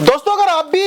दोस्तों अगर आप भी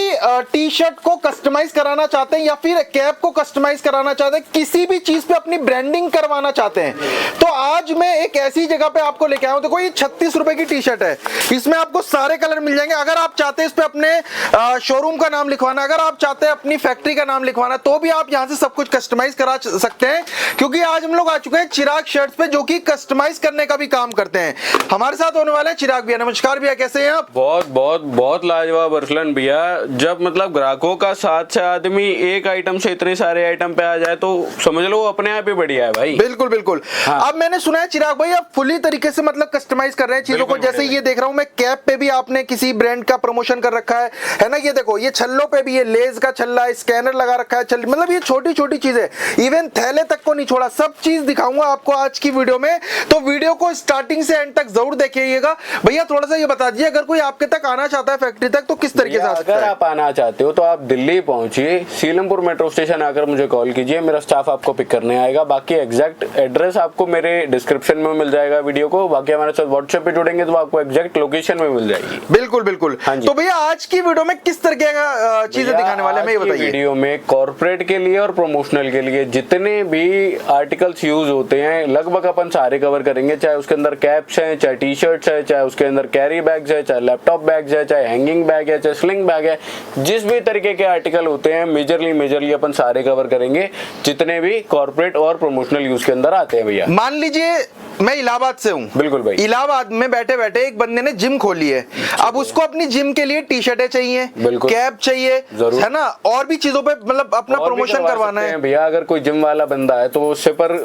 टी शर्ट को कस्टमाइज कराना चाहते हैं या फिर कैप को कस्टमाइज कराना चाहते हैं, किसी भी चीज पे अपनी ब्रांडिंग करवाना चाहते हैं, तो आज मैं एक ऐसी जगह पे आपको लेके आया हूं। देखो ये 36 रुपए की टी शर्ट है, इसमें आपको सारे कलर मिल जाएंगे। अगर आप चाहते हैं इस पे अपने शोरूम का नाम लिखवाना, अगर आप चाहते हैं अपनी फैक्ट्री का नाम लिखवाना, तो भी आप यहां से सब कुछ कस्टमाइज करा सकते हैं, क्योंकि आज हम लोग आ चुके हैं चिराग शर्ट्स पे, जो कि कस्टमाइज करने का भी काम करते हैं। हमारे साथ होने वाले हैं चिराग भैया। नमस्कार भैया, कैसे हैं आप? बहुत बहुत बहुत लाजवाब अरसलन भैया। जब मतलब ग्राहकों का साथ से आदमी एक आइटम से इतने सारे आइटम पे आ जाए तो समझ लो अपने आप ही बढ़िया है भाई। बिल्कुल बिल्कुल। हाँ। अब मैंने सुना है चिराग भाई आप फुली तरीके से मतलब कस्टमाइज कर रहे हैं चीजों को। जैसे ये देख रहा हूं मैं, कैप पे भी आपने किसी ब्रांड का प्रमोशन कर रखा है ना। ये देखो, ये छल्लों पे भी ये लेस का छल्ला, स्कैनर लगा रखा है, मतलब ये छोटी छोटी चीजें, इवन थैले तक को नहीं छोड़ा। सब चीज दिखाऊंगा आपको आज की वीडियो में, तो वीडियो को स्टार्टिंग से एंड तक जरूर देखिएगा। भैया थोड़ा सा ये बता दीजिए, अगर कोई आपके तक आना चाहता है फैक्ट्री तक, तो किस तरीके से आ सकता है? अगर आप आना चाहते हो तो आप दिल्ली पहुंचिए, सीलमपुर मेट्रो स्टेशन आकर मुझे कॉल कीजिए, मेरा स्टाफ आपको पिक करने आएगा। बाकी एग्जैक्ट एड्रेस आपको मेरे डिस्क्रिप्शन में मिल जाएगा वीडियो को। बाकी हमारे साथ व्हाट्सएप पे जुड़ेंगे तो आपको एग्जैक्ट लोकेशन में मिल जाएगी। बिल्कुल बिल्कुल। हाँ जी। तो भैया आज की वीडियो में किस तरीके का चीजें दिखाने वाले हैं, मैं ये बताइए। वीडियो में कॉर्पोरेट के लिए और प्रमोशनल के लिए जितने भी आर्टिकल्स यूज होते हैं लगभग अपन सारे कवर करेंगे। चाहे उसके अंदर कैप्स हैं, चाहे टी शर्ट्स है, चाहे उसके अंदर कैरी बैग्स है, चाहे लैपटॉप बैग्स है, चाहे हैंगिंग बैग है, चाहे स्लिंग बैग है, जिस भी तरीके के आर्टिकल होते हैं मेजरली अपन सारे कवर करेंगे, जितने भी कॉर्पोरेट और प्रमोशनल यूज के अंदर आते हैं भैया। मान लीजिए मैं इलाहाबाद से हूँ। बिल्कुल भाई। इलाहाबाद में बैठे बैठे एक बंदे ने जिम खोली है, अब उसको अपनी जिम के लिए टी शर्टें चाहिए, कैप चाहिए, है ना, और भी चीजों पे मतलब अपना प्रमोशन करवाना है भैया। अगर कोई जिम वाला बंदा है तो वो सिपर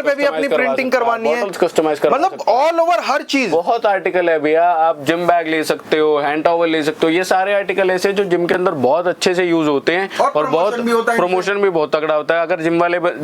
पे भी अपनी प्रिंटिंग करवानी है, कस्टमाइज मतलब ऑल ओवर हर चीज। बहुत आर्टिकल है भैया। आप जिम बैग ले सकते हो, हैंड टॉवल ले सकते हो, ये सारे आर्टिकल ऐसे जो जिम के अंदर बहुत अच्छे से यूज होते हैं और बहुत प्रमोशन भी बहुत तगड़ा होता है। अगर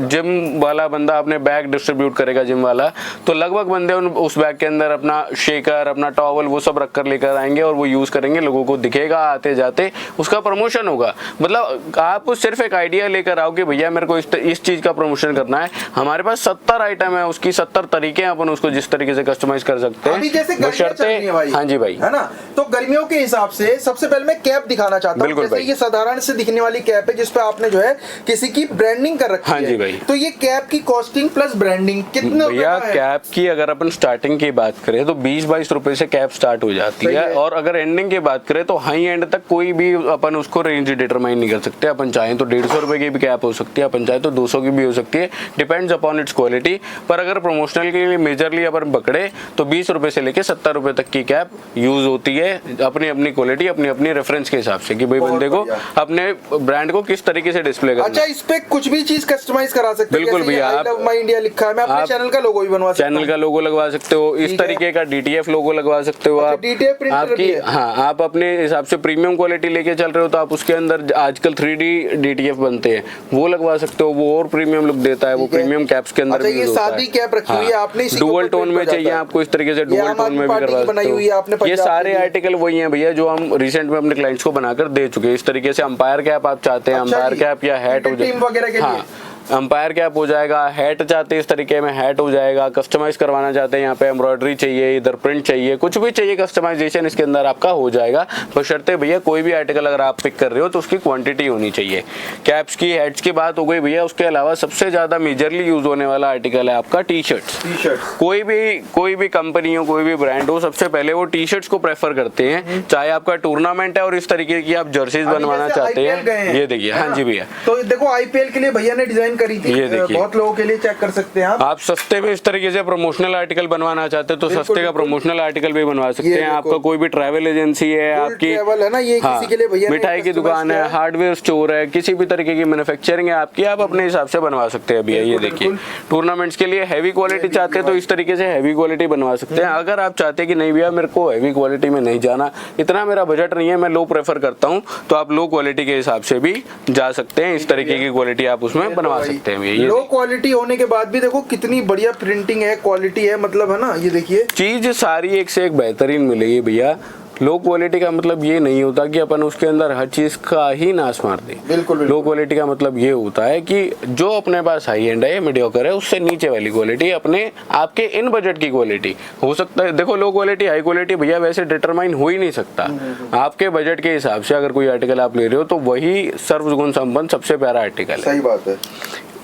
जिम वाला बंदा अपने बैग डिस्ट्रीब्यूट करेगा जिम वाला, तो लगभग बंदे उस बैग के अंदर अपना शेकर, अपना टॉवल, वो सब रखकर लेकर आएंगे और वो यूज करेंगे, लोगों को दिखेगा आते जाते, उसका प्रमोशन होगा। मतलब आप सिर्फ एक आइडिया लेकर आओ कि भैया मेरे को इस चीज का प्रमोशन करना है, हमारे पास 70 आइटम है, उसकी 70 तरीके हैं, अपन उसको जिस तरीके से कस्टमाइज कर सकते हैं। अभी जैसे हाँ जी भाई, है ना, तो गर्मियों के हिसाब से सबसे पहले मैं कैप दिखाना चाहता हूँ। जैसे ये साधारण से दिखने वाली कैप है जिसपे आपने जो है किसी की ब्रांडिंग कर रखी है। हाँ जी भाई। तो ये कैप की कॉस्टिंग प्लस ब्रांडिंग कितने भैया? कैप की अगर अपन स्टार्टिंग की बात करें तो 20-22 रुपए से कैप स्टार्ट हो जाती है, और अगर एंडिंग की बात करें तो हाई एंड तक कोई भी अपन उसको रेंज डिटरमाइन नहीं कर सकते। अपन चाहें तो 150 रुपए की भी कैप हो सकती है, अपन चाहे तो 200 की भी हो सकती है, डिपेंड्स अपॉन इट्स क्वालिटी। पर अगर प्रमोशनल के लिए मेजरली अपन पकड़े तो 20 रुपए से लेके 70 रुपए तक की कैप यूज होती है, अपनी अपनी क्वालिटी, अपनी अपनी रेफरेंस के हिसाब से कि भाई बंदे को अपने ब्रांड को किस तरीके से डिस्प्ले करना। अच्छा, इस पे कुछ भी चीज कस्टमाइज करा सकते हैं? बिल्कुल भैया। आप माय इंडिया लिखा है, मैं अपने चैनल का लोगो भी बनवा सकता हूं। चैनल का लोगो लगवा सकते हो, इस तरीके का DTF लोगो लगवा सकते हो आप। DTF प्रिंटर आपकी, हाँ, आप अपने हिसाब से प्रीमियम क्वालिटी लेके चल रहे हो तो आप उसके अंदर आजकल 3D DTF बनते हैं, वो लगवा सकते हो, वो और प्रीमियम लुक देता है, वो प्रीमियम कैप्स के अंदर भी ये सादी कैप रखी हुई है आपने, डुअल टोन में चाहिए आपको, इस तरीके से डुअल टोन में भी करवा सकते हो। ये सारे आर्टिकल वही हैं भैया जो हम रिसेंट में अपने क्लाइंट्स को बनाकर दे चुके हैं। इस तरीके से अंपायर कैप आप चाहते हैं, अंपायर कैप या हैट हो जाए, हाँ अंपायर कैप हो जाएगा, हैट चाहते हैं इस तरीके में हैट हो जाएगा, कस्टमाइज करवाना चाहते हैं यहाँ पे एम्ब्रॉयडरी चाहिए, इधर प्रिंट चाहिए, कुछ भी चाहिए कस्टमाइजेशन इसके अंदर आपका हो जाएगा। बशर्ते भैया कोई भी आर्टिकल अगर आप पिक कर रहे हो तो उसकी क्वांटिटी होनी चाहिए। कैप्स की, हैट्स की बात हो गई भैया। उसके अलावा सबसे ज्यादा मेजरली यूज होने वाला आर्टिकल है आपका टी शर्ट। कोई भी कंपनी हो, कोई भी ब्रांड हो, सबसे पहले वो टी शर्ट्स को प्रेफर करते हैं। चाहे आपका टूर्नामेंट है और इस तरीके की आप जर्सीज बनवाना चाहते हैं, ये देखिए, हाँ जी भैया, तो देखो IPL के लिए भैया ने डिजाइन करी थी, ये देखिए, बहुत लोगों के लिए चेक कर सकते हैं आप सस्ते में इस तरीके से प्रमोशनल आर्टिकल बनवाना चाहते हैं तो सस्ते का प्रमोशनल आर्टिकल भी बनवा सकते हैं। आपका कोई भी ट्रैवल एजेंसी है, आपकी है ना, ये किसी के लिए भैया मिठाई की दुकान है, हार्डवेयर स्टोर है, किसी भी तरीके की मैन्युफैक्चरिंग है आपकी, आप अपने हिसाब से बनवा सकते हैं भैया। ये देखिए, टूर्नामेंट्स के लिए हैवी क्वालिटी चाहते हैं तो इस तरीके से हैवी क्वालिटी बनवा सकते हैं। अगर आप चाहते हैं कि नहीं भैया मेरे को हैवी क्वालिटी में नहीं जाना, इतना मेरा बजट नहीं है, मैं लो प्रेफर करता हूँ, तो आप लो क्वालिटी के हिसाब से भी जा सकते हैं। इस तरीके की क्वालिटी आप उसमें बनवा सकते हैं। लो क्वालिटी होने के बाद भी देखो कितनी बढ़िया प्रिंटिंग है, क्वालिटी है, मतलब है ना, ये देखिए चीज सारी एक से एक बेहतरीन मिलेगी भैया। लो क्वालिटी का मतलब ये नहीं होता कि अपन उसके अंदर हर चीज का ही नाश मार दें। बिल्कुल लो क्वालिटी का मतलब ये होता है कि जो अपने पास हाई एंड है, मीडियोकर है, उससे नीचे वाली क्वालिटी अपने आपके इन बजट की क्वालिटी हो सकता है। देखो लो क्वालिटी हाई क्वालिटी भैया वैसे डिटरमाइन हो ही नहीं सकता। आपके बजट के हिसाब से अगर कोई आर्टिकल आप ले रहे हो तो वही सर्वगुण संपन्न सबसे प्यारा आर्टिकल है। सही बात है।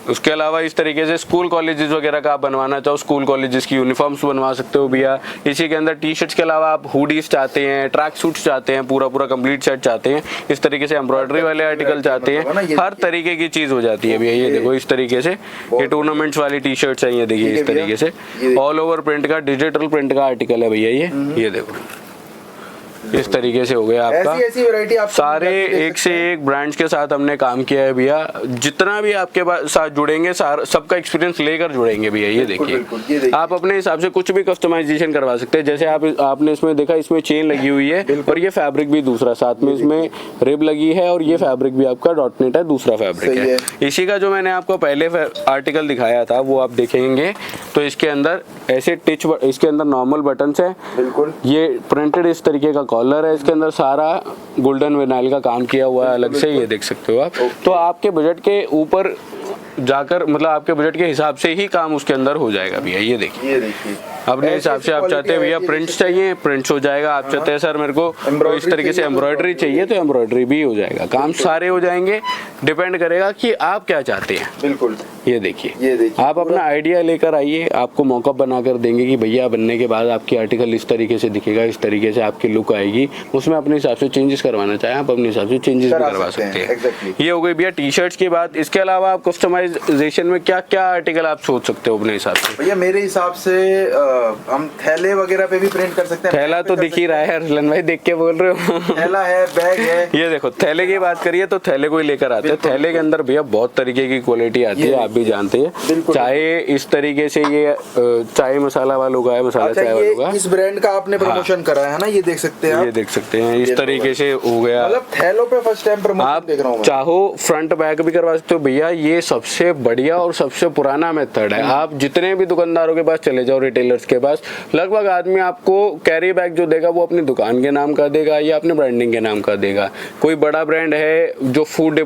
उसके अलावा इस तरीके से स्कूल कॉलेजेस वगैरह का आप बनवाना चाहो, स्कूल कॉलेजेस की यूनिफॉर्म्स बनवा सकते हो भैया। इसी के अंदर टी शर्ट्स के अलावा आप हुडीज चाहते हैं, ट्रैक सूट्स चाहते हैं, पूरा पूरा कंप्लीट सेट चाहते हैं, इस तरीके से एम्ब्रॉयडरी वाले आर्टिकल चाहते हैं, हर तरीके की चीज हो जाती है भैया। ये देखो इस तरीके से ये टूर्नामेंट्स वाली टी शर्ट्स हैं, ये देखिए इस तरीके से ऑल ओवर प्रिंट का, डिजिटल प्रिंट का आर्टिकल है भैया। ये देखो इस तरीके से हो गया आपका। ऐसी वैरायटी आप सारे एक से एक ब्रांड्स के साथ हमने काम किया है भैया। जितना भी आपके साथ जुड़ेंगे सबका एक्सपीरियंस लेकर जुड़ेंगे भैया। ये देखिए आप अपने हिसाब से कुछ भी कस्टमाइजेशन करवा सकते हैं। जैसे आपने इसमें देखा, इसमें चेन लगी हुई है और ये फैब्रिक भी दूसरा, साथ में इसमें रिब लगी है और ये फैब्रिक भी आपका डॉट नेट है, दूसरा फैब्रिक है। इसी का जो मैंने आपको पहले आर्टिकल दिखाया था वो आप देखेंगे तो इसके अंदर ऐसे टिच, इसके अंदर नॉर्मल बटन्स है, बिल्कुल ये प्रिंटेड इस तरीके का कॉलर है, इसके अंदर सारा गोल्डन विनाइल का काम किया हुआ है अलग से, ये देख सकते हो आप। तो आपके बजट के ऊपर जाकर मतलब आपके बजट के हिसाब से ही काम उसके अंदर हो जाएगा भैया। ये देखिए अपने हिसाब से आप चाहते हैं भैया प्रिंट्स चाहिए, प्रिंट्स हो जाएगा। आप चाहते हैं सर मेरे को इस तरीके से एम्ब्रॉयडरी चाहिए तो एम्ब्रॉयडरी भी हो जाएगा। काम सारे हो जाएंगे, डिपेंड करेगा कि आप क्या चाहते हैं। बिल्कुल ये देखिए आप अपना आइडिया लेकर आइए, आपको मॉकअप बनाकर देंगे कि भैया बनने के बाद आपकी आर्टिकल इस तरीके से दिखेगा, इस तरीके से आपकी लुक आएगी। उसमें अपने हिसाब से चेंजेस करवाना चाहें आप अपने हिसाब से चेंजेस भी करवा सकते हैं। ये हो गई भैया टी शर्ट्स की बात। इसके अलावा आप कस्टमाइजेशन में क्या क्या आर्टिकल आप सोच सकते हो अपने हिसाब से? भैया मेरे हिसाब से हम थैले वगैरह पे भी प्रिंट कर सकते हैं। थैला तो दिख ही रहा है अरसलन भाई, देख के बोल रहे हो। थैला है, बैग है। ये देखो थैले की बात करिए तो थैले को ही लेकर आते हैं। थैले के अंदर भैया बहुत तरीके की क्वालिटी आती है, आप भी जानते हैं। चाहे इस तरीके से ये चाय मसाला वालों का है, मसाला चाय वालों का, इस ब्रांड का आपने प्रमोशन करा है ना, ये देख सकते हैं आप। ये देख सकते हैं इस तरीके से हो गया। मतलब थैलों पे फर्स्ट टाइम प्रमोशन देख रहा हूं मैं। चाहो फ्रंट बैक भी करवा सकते हो भैया। ये सबसे बढ़िया और सबसे पुराना मेथड है। आप जितने भी दुकानदारों के पास चले जाओ, रिटेलर्स के पास, लगभग आदमी आपको कैरी बैग जो देगा वो अपनी दुकान के नाम का देगा या अपने ब्रांडिंग के नाम का देगा। कोई बड़ा ब्रांड है जो फूड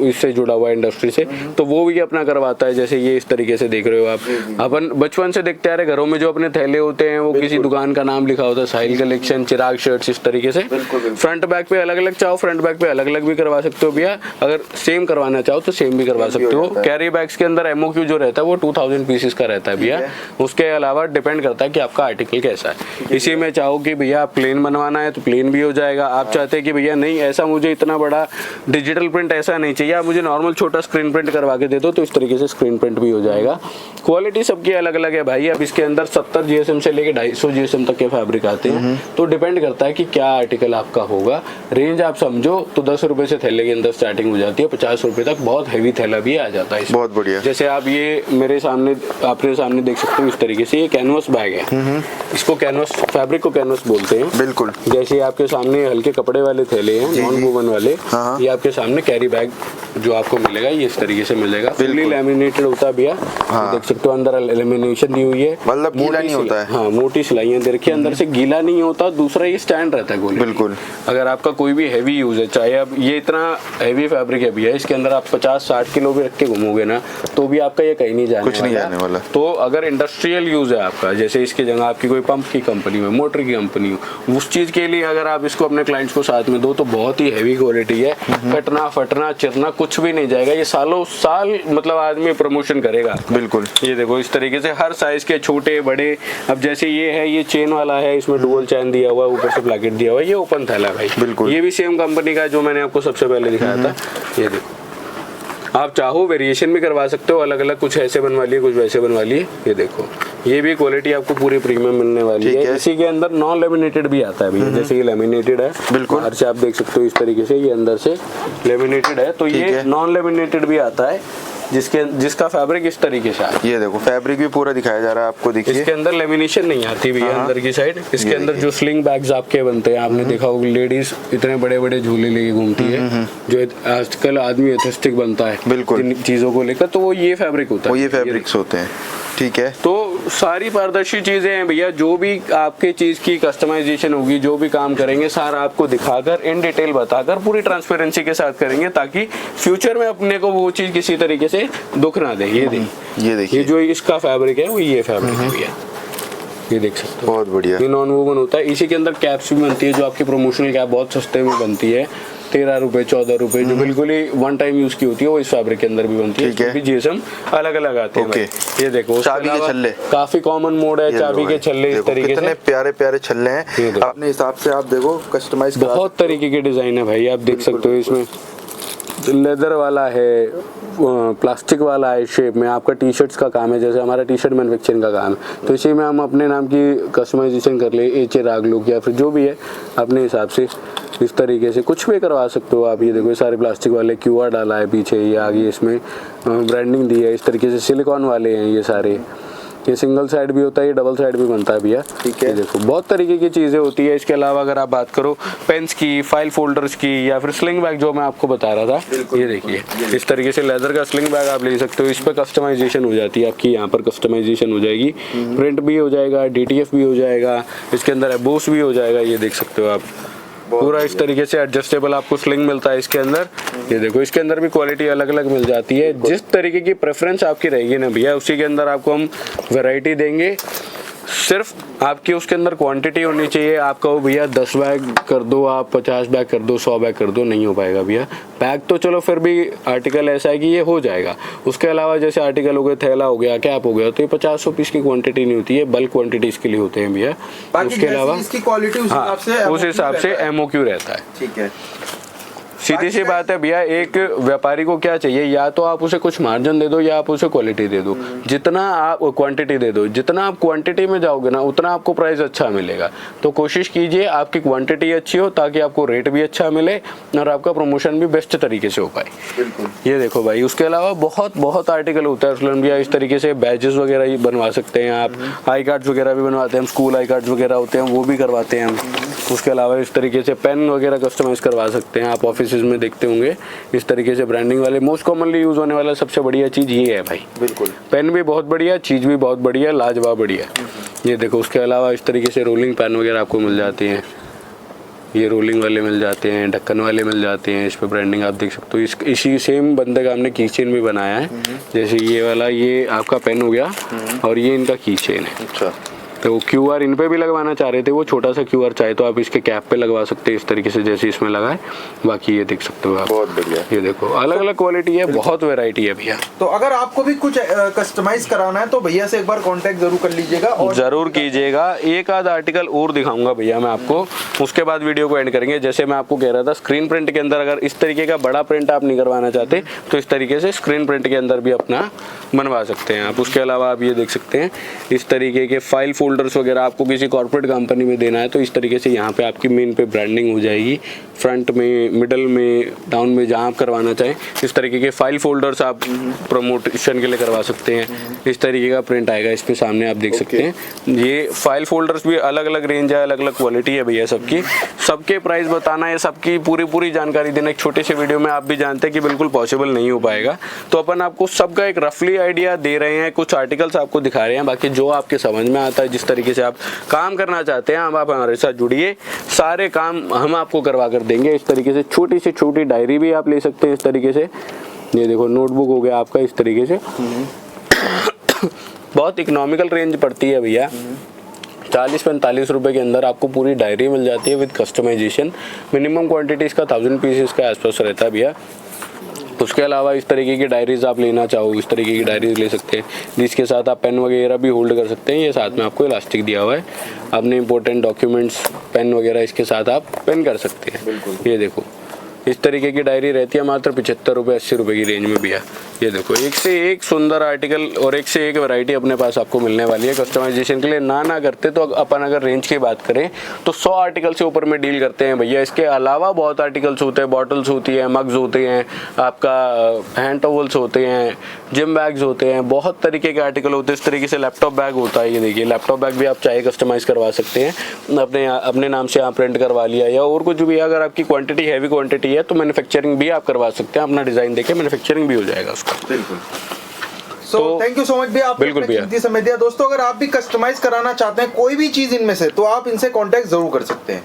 इससे जुड़ा हुआ है इंडस्ट्री से, तो वो भी अपना करवाता है। जैसे ये इस तरीके से देख रहे हो आप, अपन बचपन से देखते आ रहे घरों में जो अपने थैले होते हैं वो किसी दुकान का नाम लिखा होता है, साहिल कलेक्शन, चिराग शर्ट्स, इस तरीके से। फ्रंट बैक पे अलग अलग चाहो, फ्रंट बैक पे अलग अलग भी करवा सकते हो भैया। अगर सेम करवाना चाहो तो सेम भी करवा सकते हो। कैरी बैग्स के अंदर एमओक्यू जो रहता है वो 2000 पीसेस का रहता है भैया। उसके अलावा डिपेंड करता है कि आपका आर्टिकल कैसा है। इसी में चाहो कि भैया प्लेन बनवाना है तो प्लेन भी हो जाएगा। आप चाहते हैं कि भैया नहीं ऐसा मुझे इतना बड़ा डिजिटल प्रिंट ऐसा नहीं चाहिए, आप मुझे नॉर्मल छोटा स्क्रीन प्रिंट करवा के दे दो, तो इस तरीके से स्क्रीन प्रिंट भी हो जाएगा। क्वालिटी सबकी अलग अलग है भाई। अब इसके अंदर 70 GSM से लेके 250 GSM तक के फैब्रिक आते हैं, तो डिपेंड करता है कि क्या आर्टिकल आपका होगा। रेंज आप समझो तो 10 रुपए से थैले के अंदर स्टार्टिंग हो जाती है, 50 रुपए तक बहुत हैवी थैला भी आ जाता है। बहुत बढ़िया। जैसे आप ये मेरे सामने आपने सामने देख सकते हो इस तरीके से, ये कैनवस बैग है। इसको कैनवस, फैब्रिक को कैनवस बोलते हैं। बिल्कुल। जैसे आपके सामने हल्के कपड़े वाले थैले हैं, नॉन वूवन वाले, ये आपके सामने कैरी बैग जो आपको मिलेगा ये इस तरीके से मिलेगा। फुल्ली लैमिनेटेड होता है भैया, देख सकते हो अंदर लेमिनेशन दी हुई है, मतलब गीला नहीं होता है। हाँ, मोटी सिलाइयां दे रखी है, अंदर से गीला नहीं होता। दूसरा ये स्टैंड रहता है गोली। बिल्कुल। अगर आपका कोई भी हैवी यूज है, चाहे अब ये इतना हैवी फैब्रिक है भैया, इसके अंदर आप 50-60 किलो भी रख के घूमोगे ना तो भी आपका ये कहीं नहीं जाने वाला। तो अगर इंडस्ट्रियल यूज है आपका, जैसे इसकी जगह आपकी कोई पंप की कंपनी हो, मोटर की कंपनी हो, उस चीज के लिए अगर आप इसको अपने क्लाइंट्स को साथ में दो तो बहुत ही हैवी क्वालिटी है। कटना फटना चिरना कुछ भी नहीं जाएगा। ये सालों साल मतलब आदमी प्रमोशन करेगा। बिल्कुल। ये देखो इस तरीके से हर साइज के, छोटे बड़े। अब जैसे ये है, ये चेन वाला है, इसमें डुअल चैन दिया हुआ है, ऊपर से ब्लैकेट दिया हुआ है, ये ओपन थैला है भाई। बिल्कुल। ये भी सेम कंपनी का जो मैंने आपको सबसे पहले दिखाया था। ये देखो आप चाहो वेरिएशन भी करवा सकते हो, अलग अलग, कुछ ऐसे बनवा लिए कुछ वैसे बनवा लिए। ये देखो ये भी क्वालिटी आपको पूरी प्रीमियम मिलने वाली है। इसी के अंदर नॉन लेमिनेटेड भी आता है भैया, जैसे ये लेमिनेटेड है, बिल्कुल बाहर से आप देख सकते हो इस तरीके से, ये अंदर से लेमिनेटेड है। तो ये नॉन लेमिनेटेड भी आता है जिसका फैब्रिक इस तरीके से आता है। ये देखो फैब्रिक भी पूरा दिखाया जा रहा है आपको, देखिए इसके अंदर लेमिनेशन नहीं आती भैया अंदर की साइड। इसके अंदर जो स्लिंग बैग्स आपके बनते हैं, आपने देखा होगा लेडीज इतने बड़े बड़े झूले लेके घूमती है, जो आजकल आदमी एथेस्टिक बनता है बिल्कुल इन चीजों को लेकर, तो वो ये फैब्रिक होता है, वो ये फैब्रिक्स होते हैं। ठीक है। तो सारी पारदर्शी चीजें हैं भैया, जो भी आपके चीज की कस्टमाइजेशन होगी, जो भी काम करेंगे सारा आपको दिखाकर इन डिटेल बताकर पूरी ट्रांसपेरेंसी के साथ करेंगे, ताकि फ्यूचर में अपने को वो चीज किसी तरीके से दुख ना दे। ये देखिए, ये जो इसका फैब्रिक है वो ये फैब्रिक है भैया, ये देख सकते हो, बहुत बढ़िया। ये नॉन वोवन होता है। इसी के अंदर कैप्स भी बनती है, जो आपकी प्रमोशनल कैप बहुत सस्ते में बनती है, 13 रुपए 14 रुपए, जो बिल्कुल ही वन टाइम यूज की होती है, वो इस फैब्रिक के अंदर भी बनती है। क्योंकि जीएसएम अलग अलग आते हैं। ये देखो, चाबी के छल्ले काफी कॉमन मोड है, चाबी के छल्ले इस तरीके से, कितने प्यारे प्यारे छल्ले हैं, अपने हिसाब से आप देखो कस्टमाइज, बहुत तरीके के डिजाइन है भाई, आप देख सकते हो। इसमें लेदर वाला है, प्लास्टिक वाला है शेप में, आपका टी शर्ट्स का काम है, जैसे हमारा टी शर्ट मैन्युफैक्चरिंग का काम है, तो इसी में हम अपने नाम की कस्टमाइजेशन कर ले, एच राग लुक या फिर जो भी है अपने हिसाब से इस तरीके से कुछ भी करवा सकते हो आप। ये देखो, ये सारे प्लास्टिक वाले, क्यूआर डाला है पीछे, ये आगे इसमें ब्रांडिंग दी है, इस तरीके से सिलिकॉन वाले हैं ये सारे। ये सिंगल साइड भी होता है, ये डबल साइड भी बनता है भैया, ठीक है। देखो बहुत तरीके की चीज़ें होती है। इसके अलावा अगर आप बात करो पेन्स की, फाइल फोल्डर्स की, या फिर स्लिंग बैग जो मैं आपको बता रहा था, ये देखिए इस तरीके से लेदर का स्लिंग बैग आप ले सकते हो। इस पर कस्टमाइजेशन हो जाती है आपकी, यहाँ पर कस्टमाइजेशन हो जाएगी, प्रिंट भी हो जाएगा, DTF भी हो जाएगा, इसके अंदर एबोस भी हो जाएगा, ये देख सकते हो आप। पूरा इस तरीके से एडजस्टेबल आपको स्लिंग मिलता है इसके अंदर। ये देखो, इसके अंदर भी क्वालिटी अलग अलग मिल जाती है, जिस तरीके की प्रेफरेंस आपकी रहेगी ना भैया, उसी के अंदर आपको हम वैरायटी देंगे। सिर्फ आपकी उसके अंदर क्वांटिटी होनी चाहिए। आप कहो भैया 10 बैग कर दो, आप 50 बैग कर दो, 100 बैग कर दो, नहीं हो पाएगा भैया। बैग तो चलो फिर भी आर्टिकल ऐसा है कि ये हो जाएगा। उसके अलावा जैसे आर्टिकल हो गए, थैला हो गया, कैप हो गया, तो ये 50-100 पीस की क्वांटिटी नहीं होती है, बल्क क्वांटिटी इसके लिए होते हैं भैया। उसके अलावा इसकी क्वालिटी उस हिसाब से MOQ रहता है, ठीक है। सीधी सी बात है भैया, एक व्यापारी को क्या चाहिए, या तो आप उसे कुछ मार्जिन दे दो या आप उसे क्वालिटी दे दो, जितना आप क्वांटिटी दे दो, जितना आप क्वांटिटी में जाओगे ना उतना आपको प्राइस अच्छा मिलेगा। तो कोशिश कीजिए आपकी क्वांटिटी अच्छी हो, ताकि आपको रेट भी अच्छा मिले और आपका प्रमोशन भी बेस्ट तरीके से हो पाए। ये देखो भाई, उसके अलावा बहुत आर्टिकल होता है असलन भैया। इस तरीके से बैजेस वगैरह ही बनवा सकते हैं आप, आई कार्ड्स वगैरह भी बनवाते हैं हम, स्कूल आई कार्ड्स वगैरह होते हैं वो भी करवाते हैं हम। उसके अलावा इस तरीके से पेन वगैरह कस्टमाइज करवा सकते हैं आप, ऑफिस में देखते होंगे इस तरीके से ब्रांडिंग वाले। मोस्ट कॉमनली यूज होने वाला सबसे बढ़िया चीज ये है भाई, बिल्कुल। पेन भी बहुत बढ़िया, चीज भी बहुत बढ़िया, लाजवाब बढ़िया। ये देखो, उसके अलावा इस तरीके से रोलिंग पेन वगैरह आपको मिल जाते हैं, ये रोलिंग वाले मिल जाते हैं, ढक्कन वाले मिल जाते हैं। इस पे ब्रांडिंग आप देख सकते हो। इसी सेम बंदे का हमने की चेन भी बनाया है, जैसे ये वाला, ये आपका पेन हो गया और ये इनका की चेन है। अच्छा, तो QR इन पे भी लगवाना चाह रहे थे, वो छोटा सा QR चाहे तो आप इसके कैप पे लगवा सकते हैं इस तरीके से, जैसे इसमें लगा है। बाकी ये देख सकते हो आप, बहुत बढ़िया। ये देखो, अलग अलग क्वालिटी है, बहुत वैरायटी है भैया। तो अगर आपको भी कुछ कस्टमाइज कराना है तो भैया से एक बार कांटेक्ट जरूर कर लीजिएगा, और जरूर कीजिएगा। एक आध आर्टिकल और दिखाऊंगा भैया मैं आपको, उसके बाद वीडियो को एंड करेंगे। जैसे मैं आपको कह रहा था, स्क्रीन प्रिंट के अंदर अगर इस तरीके का बड़ा प्रिंट आप नहीं करवाना चाहते तो इस तरीके से स्क्रीन प्रिंट के अंदर भी अपना बनवा सकते हैं आप। उसके अलावा आप ये देख सकते हैं, इस तरीके के फाइल फोल्डर्स वगैरह आपको किसी कॉर्पोरेट कंपनी में देना है तो इस तरीके से यहाँ पे आपकी मेन पे ब्रांडिंग हो जाएगी, फ्रंट में, मिडल में, डाउन में, जहाँ आप करवाना चाहें। इस तरीके के फाइल फोल्डर्स आप प्रमोशन के लिए करवा सकते हैं। इस तरीके का प्रिंट आएगा इस पे, सामने आप देख सकते हैं। ये फाइल फोल्डर्स भी अलग अलग रेंज है, अलग अलग क्वालिटी है भैया सबकी। सबके प्राइस बताना है, सबकी पूरी जानकारी देना एक छोटे से वीडियो में आप भी जानते हैं कि बिल्कुल पॉसिबल नहीं हो पाएगा। तो अपन आपको सबका एक रफली आइडिया दे रहे हैं, कुछ आर्टिकल्स आपको दिखा रहे हैं। बाकी जो आपके समझ में आता है, जिस तरीके से आप काम करना चाहते हैं, आप हमारे साथ जुड़िए, सारे काम हम आपको करवा कर देंगे। इस तरीके से छोटी से छोटी डायरी भी आप ले सकते हैं इस तरीके से। ये देखो, नोटबुक हो गया आपका इस तरीके से। बहुत इकोनॉमिकल रेंज पड़ती है भैया, 40-45 रुपए के अंदर आपको पूरी डायरी मिल जाती है विद कस्टमाइजेशन। मिनिमम क्वांटिटी इसका 1000 पीसेस का आसपास रहता है भैया। उसके अलावा इस तरीके की डायरीज आप लेना चाहो, इस तरीके की डायरीज ले सकते हैं, जिसके साथ आप पेन वगैरह भी होल्ड कर सकते हैं। ये साथ में आपको इलास्टिक दिया हुआ है, अपने इंपॉर्टेंट डॉक्यूमेंट्स, पेन वगैरह इसके साथ आप पेन कर सकते हैं। ये देखो, इस तरीके की डायरी रहती है मात्र 75 रुपये 80 रुपये की रेंज में भैया। ये देखो, एक से एक सुंदर आर्टिकल और एक से एक वैरायटी अपने पास आपको मिलने वाली है कस्टमाइजेशन के लिए। ना करते तो अपन अगर रेंज की बात करें तो 100 आर्टिकल से ऊपर में डील करते हैं भैया। इसके अलावा बहुत आर्टिकल्स होते हैं, बॉटल्स होती है, मग्स होते हैं, आपका हैंड टॉवल्स होते हैं, जिम बैग्स होते हैं, बहुत तरीके के आर्टिकल होते हैं। इस तरीके से लैपटॉप बैग होता है, ये देखिए लैपटॉप बैग भी आप चाहे कस्टमाइज करवा सकते हैं अपने नाम से, आप प्रिंट करवा लिया या और कुछ भी। अगर आपकी क्वांटिटी हैवी क्वांटिटी है तो मैन्युफैक्चरिंग भी आप करवा सकते हैं, अपना डिजाइन देके मैन्युफैक्चरिंग भी हो जाएगा उसका। बिल्कुल। तो थैंक यू सो मच भैया, आपने बिल्कुल अपना कीमती समय दिया। दोस्तों अगर आप भी कस्टमाइज कराना चाहते हैं कोई भी चीज इनमें से, तो आप इनसे कांटेक्ट जरूर कर सकते हैं।